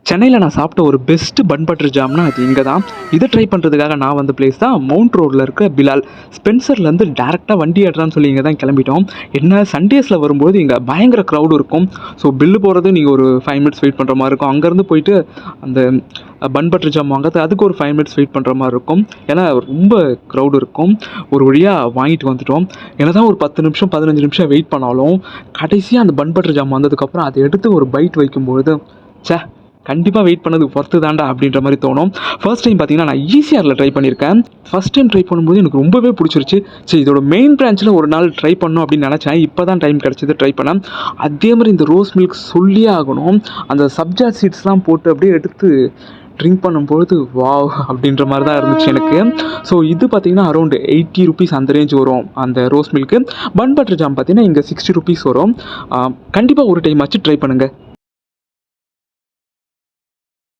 சென்னையில் நான் சாப்பிட்ட ஒரு பெஸ்ட்டு பன் பட்டர் ஜாம்னா அது இங்கே தான். இதை ட்ரை பண்ணுறதுக்காக நான் வந்த பிளேஸ் தான் மவுண்ட் ரோடில் இருக்க பிலால். ஸ்பென்சர்லேருந்து டேரெக்டாக வண்டி ஏடுறான்னு சொல்லி இங்கே தான் கிளம்பிட்டோம். என்ன சண்டேஸில் வரும்போது இங்கே பயங்கர க்ரௌடு இருக்கும். ஸோ பில்லு போகிறது நீங்கள் ஒரு 5 மினிட்ஸ் வெயிட் பண்ணுற மாதிரி இருக்கும். அங்கேருந்து போயிட்டு அந்த பன் பட்டர் ஜாம் வாங்கிறது அதுக்கு ஒரு 5 மினிட்ஸ் வெயிட் பண்ணுற மாதிரி இருக்கும். ஏன்னா ரொம்ப க்ரௌடு இருக்கும். ஒரு வழியாக வாங்கிட்டு வந்துட்டோம். என்ன தான் ஒரு 10 நிமிஷம் 15 நிமிஷம் வெயிட் பண்ணாலும் கடைசியாக அந்த பன் பட்டர் ஜாம் வந்ததுக்கப்புறம் அதை எடுத்து ஒரு பைட் வைக்கும்பொழுது சே கண்டிப்பாக வெயிட் பண்ணது பொறுத்து தாண்டா அப்படின்ற மாதிரி தோணும். ஃபர்ஸ்ட் டைம் பார்த்தீங்கன்னா நான் ஈசிஆரில் ட்ரை பண்ணியிருக்கேன். ஃபர்ஸ்ட் டைம் ட்ரை பண்ணும்போது எனக்கு ரொம்பவே பிடிச்சிருச்சு. சரி இதோட மெயின் பிரான்ச்சில் ஒரு நாள் ட்ரை பண்ணணும் அப்படின்னு நினச்சேன். இப்போ தான் டைம் கிடச்சிது ட்ரை பண்ணேன். அதே மாதிரி இந்த ரோஸ் மில்க் சொல்லியே ஆகணும். அந்த சப்ஜா சீட்ஸ்லாம் போட்டு அப்படியே எடுத்து ட்ரிங்க் பண்ணும்பொழுது வாவ் அப்படின்ற மாதிரி தான் இருந்துச்சு எனக்கு. ஸோ இது பார்த்தீங்கன்னா அரௌண்ட் 80 ருபீஸ் அந்த ரேஞ்ச் வரும் அந்த rose milk. Bun butter jam பார்த்தீங்கன்னா இங்கே 60 ருபீஸ் வரும். கண்டிப்பாக ஒரு டைம் ஆச்சு ட்ரை பண்ணுங்கள்.